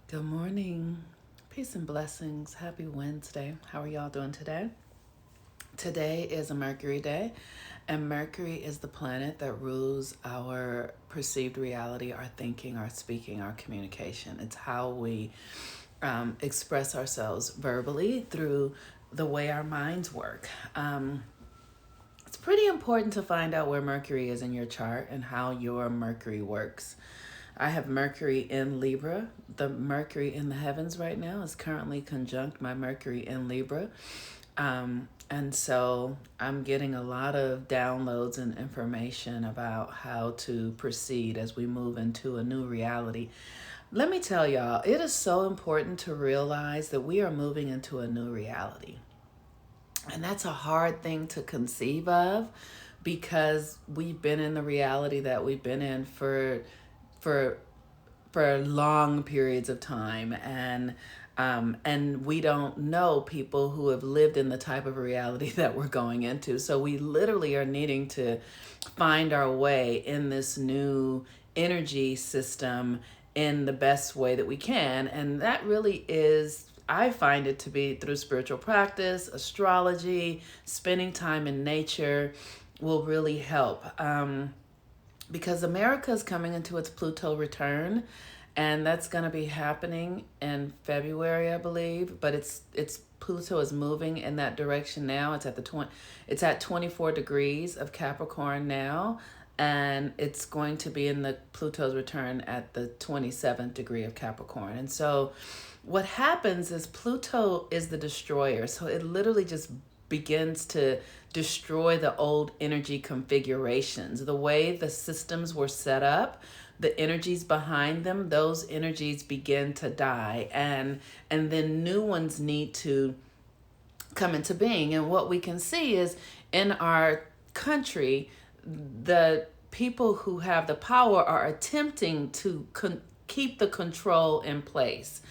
Good morning. Peace and blessings. Happy Wednesday. How are y'all doing today? Today is a Mercury day, and Mercury is the planet that rules our perceived reality, our thinking, our speaking, our communication. It's how we express ourselves verbally through the way our minds work. It's pretty important to find out where Mercury is in your chart and how your Mercury works. I have Mercury in Libra. The Mercury in the heavens right now is currently conjunct my Mercury in Libra. And so I'm getting a lot of downloads and information about how to proceed as we move into a new reality. Let me tell y'all, it is so important to realize that we are moving into a new reality. And that's a hard thing to conceive of because we've been in the reality that we've been in for for long periods of time, and we don't know people who have lived in the type of reality that we're going into. So we literally are needing to find our way in this new energy system in the best way that we can, and that really is, I find it to be through spiritual practice, astrology, spending time in nature will really help. Because America is coming into its Pluto return, and that's going to be happening in February, I believe. But it's Pluto is moving in that direction now. It's at 24 degrees of Capricorn now, and it's going to be in the Pluto's return at the 27th degree of Capricorn. And so what happens is Pluto is the destroyer. So it literally just begins to destroy the old energy configurations. The way the systems were set up, the energies behind them, those energies begin to die, and then new ones need to come into being. And what we can see is in our country, the people who have the power are attempting to keep the control in place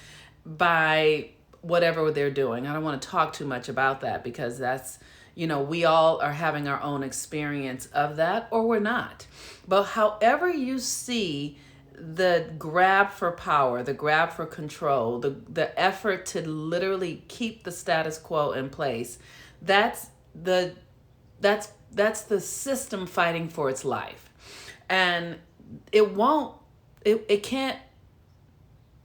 by whatever they're doing. I don't want to talk too much about that because that's, we all are having our own experience of that, or we're not. But however you see the grab for power, the grab for control, the effort to literally keep the status quo in place, that's the that's the system fighting for its life. And it won't it can't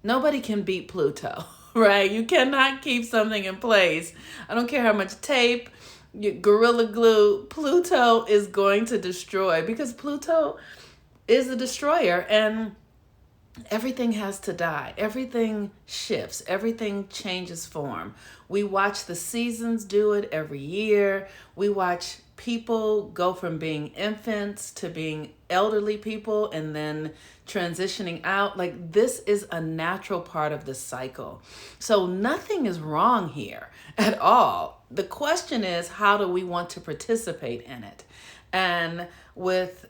nobody can beat Pluto, right? You cannot keep something in place. I don't care how much tape, Gorilla Glue, Pluto is going to destroy, because Pluto is a destroyer, and everything has to die. Everything shifts. Everything changes form. We watch the seasons do it every year. We watch people go from being infants to being elderly people and then transitioning out. Like, this is a natural part of the cycle. So nothing is wrong here at all. The question is, how do we want to participate in it? And with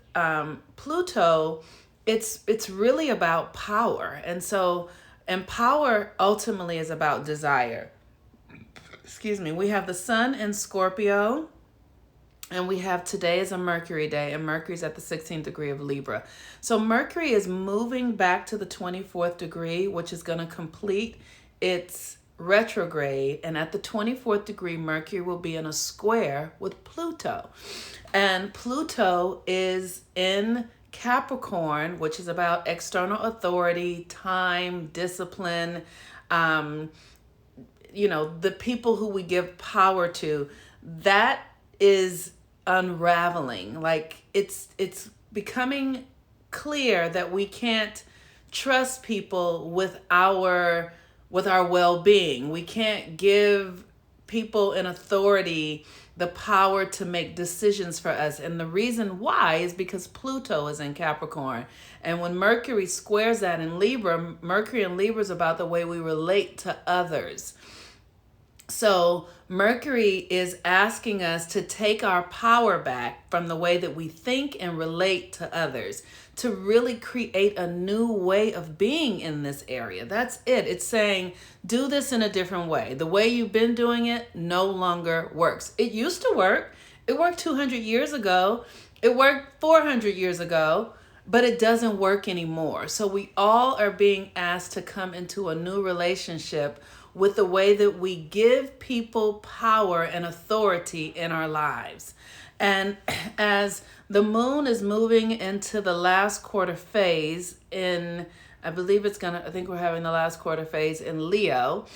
Pluto, it's really about power. And power ultimately is about desire. Excuse me. We have the sun in Scorpio, and we have today is a Mercury day, and Mercury's at the 16th degree of Libra. So Mercury is moving back to the 24th degree, which is going to complete its retrograde. And at the 24th degree, Mercury will be in a square with Pluto. And Pluto is in Capricorn, which is about external authority, time, discipline, the people who we give power to. That is unraveling. Like, it's becoming clear that we can't trust people with our well-being. We can't give people in authority the power to make decisions for us. And the reason why is because Pluto is in Capricorn. And when Mercury squares that in Libra, Mercury in Libra is about the way we relate to others. So Mercury is asking us to take our power back from the way that we think and relate to others, to really create a new way of being in this area. That's it. It's saying, do this in a different way. The way you've been doing it no longer works. It used to work. It worked 200 years ago. It worked 400 years ago. but it doesn't work anymore. So we all are being asked to come into a new relationship with the way that we give people power and authority in our lives. And as the moon is moving into the last quarter phase in, I think we're having the last quarter phase in Leo.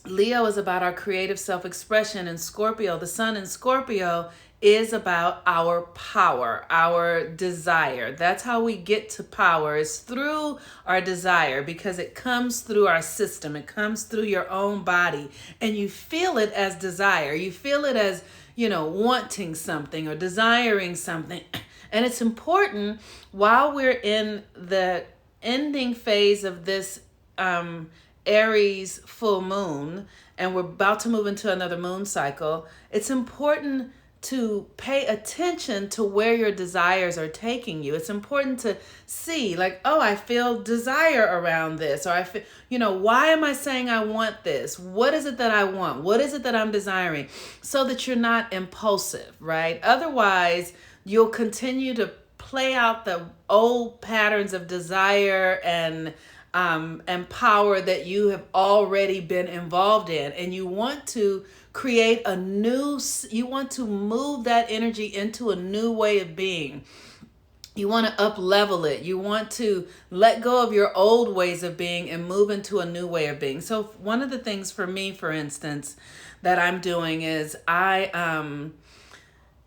Leo is about our creative self-expression, and Scorpio, the sun in Scorpio, is about our power, our desire. That's how we get to power, is through our desire, because it comes through our system. It comes through your own body, and you feel it as desire. You feel it as, wanting something or desiring something. And it's important while we're in the ending phase of this Aries full moon, and we're about to move into another moon cycle, it's important to pay attention to where your desires are taking you. It's important to see, like, oh, I feel desire around this, or I feel, why am I saying I want this? What is it that I want? What is it that I'm desiring? So that you're not impulsive, right? Otherwise, you'll continue to play out the old patterns of desire and power that you have already been involved in, and you want to create you want to move that energy into a new way of being. You want to up level it. You want to let go of your old ways of being and move into a new way of being. So one of the things for me, for instance, that I'm doing is I'm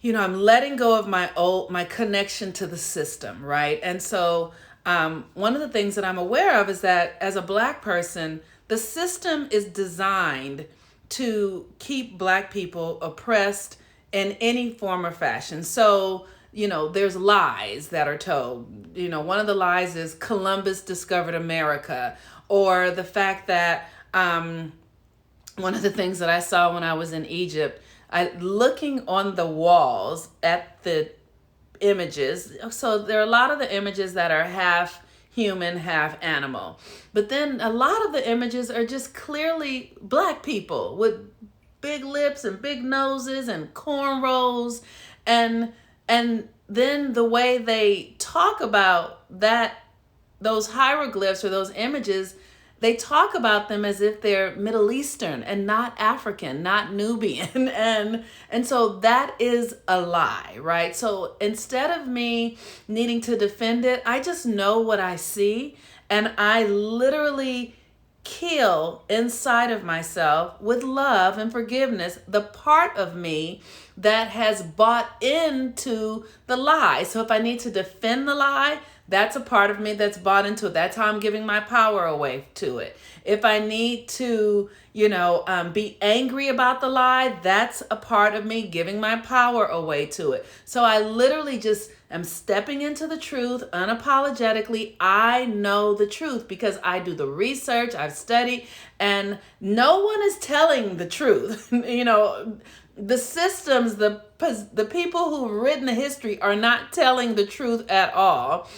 letting go of my connection to the system, right? And so one of the things that I'm aware of is that as a Black person, the system is designed to keep Black people oppressed in any form or fashion. So, there's lies that are told. One of the lies is Columbus discovered America, or the fact that one of the things that I saw when I was in Egypt, looking on the walls at the images. So there are a lot of the images that are half human, half animal. But then a lot of the images are just clearly Black people with big lips and big noses and cornrows. And then the way they talk about those hieroglyphs or those images, they talk about them as if they're Middle Eastern and not African, not Nubian. And so that is a lie, right? So instead of me needing to defend it, I just know what I see, and I literally kill inside of myself with love and forgiveness the part of me that has bought into the lie. So if I need to defend the lie, that's a part of me that's bought into it. That's how I'm giving my power away to it. If I need to, be angry about the lie, that's a part of me giving my power away to it. So I literally just am stepping into the truth unapologetically. I know the truth because I do the research, I've studied, and no one is telling the truth. The systems, the people who've written the history are not telling the truth at all.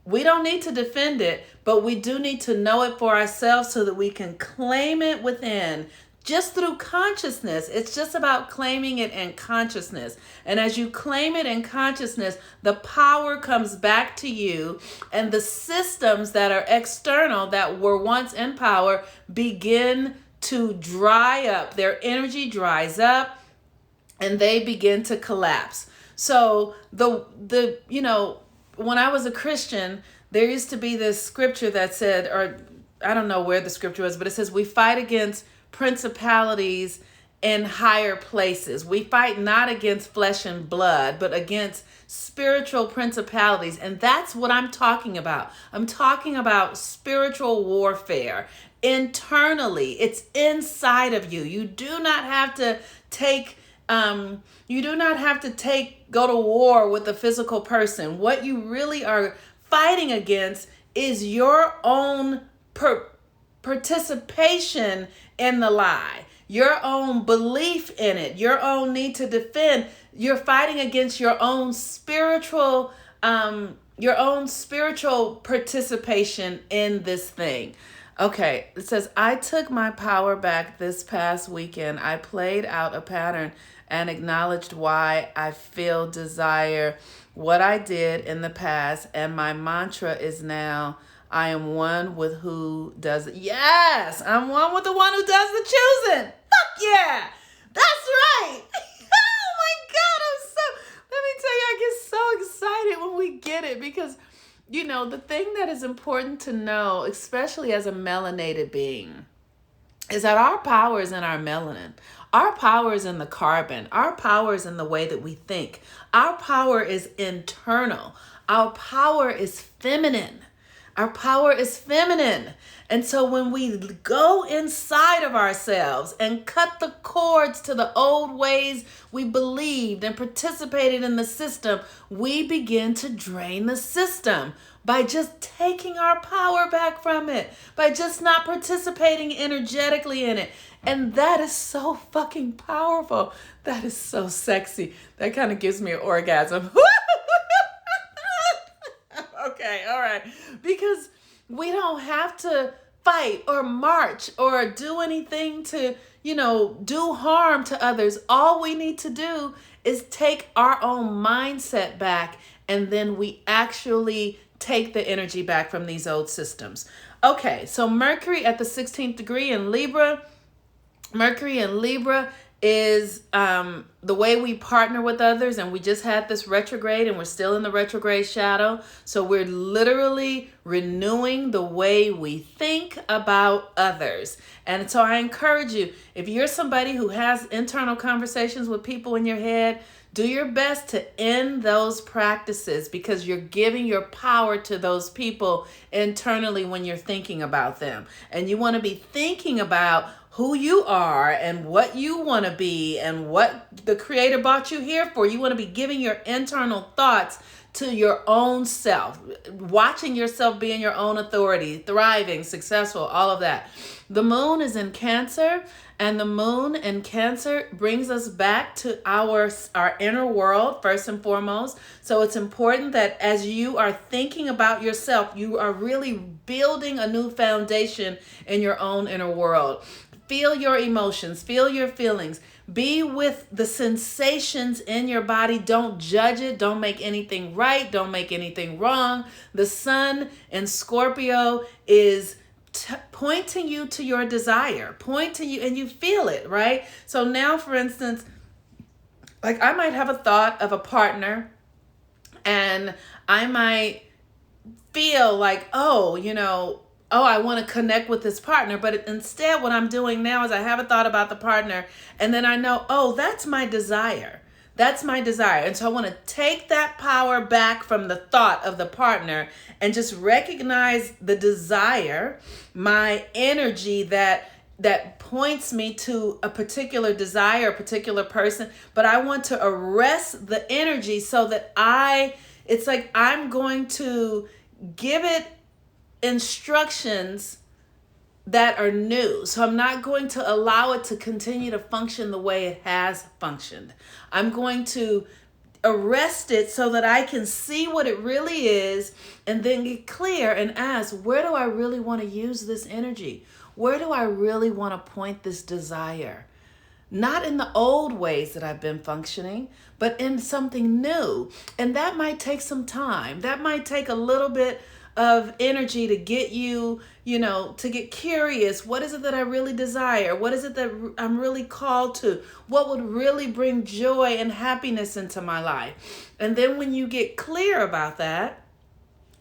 We don't need to defend it, but we do need to know it for ourselves so that we can claim it within, just through consciousness. It's just about claiming it in consciousness. And as you claim it in consciousness, the power comes back to you, and the systems that are external that were once in power begin to dry up. Their energy dries up and they begin to collapse. So when I was a Christian, there used to be this scripture that said, or I don't know where the scripture was, but it says, we fight against principalities in higher places. We fight not against flesh and blood, but against spiritual principalities. And that's what I'm talking about. I'm talking about spiritual warfare. Internally, it's inside of you. You do not have to go to war with a physical person. What you really are fighting against is your own participation in the lie, your own belief in it, your own need to defend. You're fighting against your own spiritual participation in this thing. Okay, it says, I took my power back this past weekend. I played out a pattern and acknowledged why I feel desire, what I did in the past, and my mantra is now, I am one with who does it. Yes, I'm one with the one who does the choosing. Fuck yeah, that's right. Oh my God, let me tell you, I get so excited when we get it because, the thing that is important to know, especially as a melanated being, is that our power is in our melanin. Our power is in the carbon. Our power is in the way that we think. Our power is internal. Our power is feminine. Our power is feminine. And so when we go inside of ourselves and cut the cords to the old ways we believed and participated in the system, we begin to drain the system by just taking our power back from it, by just not participating energetically in it. And that is so fucking powerful. That is so sexy. That kind of gives me an orgasm. Okay, all right. Because we don't have to fight or march or do anything to, do harm to others. All we need to do is take our own mindset back, and then we actually take the energy back from these old systems. Okay, so Mercury at the 16th degree in Libra. Mercury in Libra is the way we partner with others, and we just had this retrograde and we're still in the retrograde shadow. So we're literally renewing the way we think about others. And so I encourage you, if you're somebody who has internal conversations with people in your head, do your best to end those practices, because you're giving your power to those people internally when you're thinking about them. And you want to be thinking about who you are and what you want to be and what the Creator brought you here for. You want to be giving your internal thoughts to your own self, watching yourself being your own authority, thriving, successful, all of that. The moon is in Cancer, and the moon in Cancer brings us back to our inner world, first and foremost. So it's important that as you are thinking about yourself, you are really building a new foundation in your own inner world. Feel your emotions, feel your feelings. Be with the sensations in your body. Don't judge it. Don't make anything right. Don't make anything wrong. The sun in Scorpio is pointing you to your desire, pointing you, and you feel it, right? So now, for instance, like I might have a thought of a partner, and I might feel like, I want to connect with this partner. But instead, what I'm doing now is I have a thought about the partner, and then I know, that's my desire. That's my desire. And so I want to take that power back from the thought of the partner and just recognize the desire, my energy that points me to a particular desire, a particular person. But I want to arrest the energy so that it's like I'm going to give it instructions that are new. So I'm not going to allow it to continue to function the way it has functioned. I'm going to arrest it so that I can see what it really is, and then get clear and ask, where do I really want to use this energy? Where do I really want to point this desire? Not in the old ways that I've been functioning, but in something new. And that might take some time. That might take a little bit of energy to get you, to get curious. What is it that I really desire? What is it that I'm really called to? What would really bring joy and happiness into my life? And then when you get clear about that,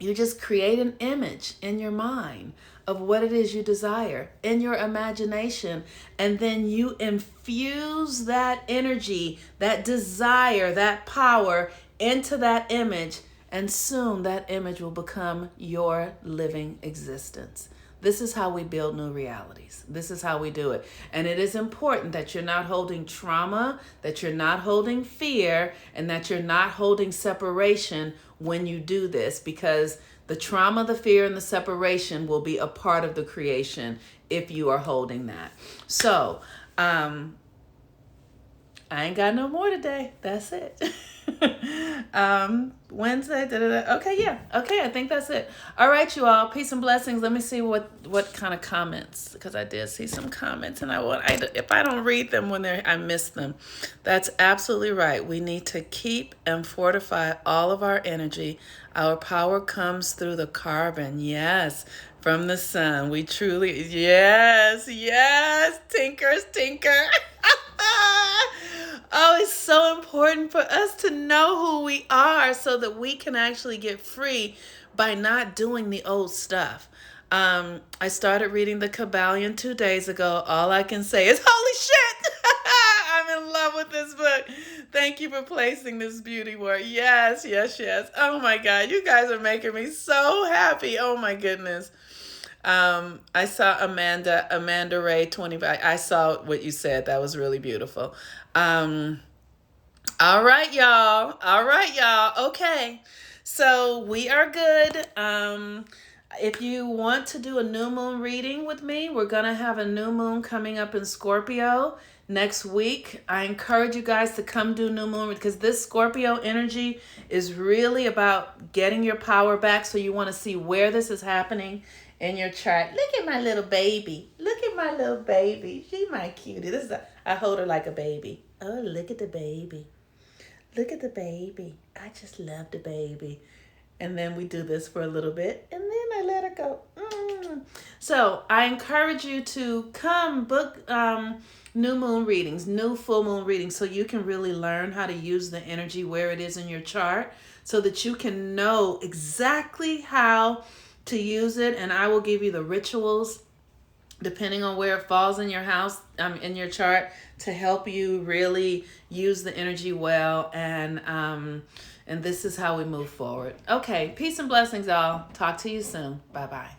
you just create an image in your mind of what it is you desire in your imagination. And then you infuse that energy, that desire, that power into that image. And soon that image will become your living existence. This is how we build new realities. This is how we do it. And it is important that you're not holding trauma, that you're not holding fear, and that you're not holding separation when you do this, because the trauma, the fear, and the separation will be a part of the creation if you are holding that. So, I ain't got no more today. That's it. Wednesday. Okay, yeah. Okay, I think that's it. All right, you all. Peace and blessings. Let me see what kind of comments, because I did see some comments, and if I don't read them when I miss them. That's absolutely right. We need to keep and fortify all of our energy. Our power comes through the carbon. Yes. From the sun. We truly, yes, tinkers, tinker. Oh, it's so important for us to know who we are so that we can actually get free by not doing the old stuff. I started reading the Kabbalion 2 days ago. All I can say is, holy shit! I'm in love with this book. Thank you for placing this beauty word. Yes. Oh my God, you guys are making me so happy. Oh my goodness. I saw Amanda Ray 25. I saw what you said. That was really beautiful. All right, y'all. Okay. So we are good. If you want to do a new moon reading with me, we're going to have a new moon coming up in Scorpio next week. I encourage you guys to come do new moon, because this Scorpio energy is really about getting your power back. So you want to see where this is happening in your chart. Look at my little baby. She my cutie. I hold her like a baby. Oh, look at the baby. I just love the baby. And then we do this for a little bit, and then I let her go. So I encourage you to come book new moon readings, new full moon readings, so you can really learn how to use the energy where it is in your chart, so that you can know exactly how to use it. And I will give you the rituals depending on where it falls in your house, in your chart, to help you really use the energy well. And this is how we move forward. Okay, peace and blessings, all. Talk to you soon. Bye-bye.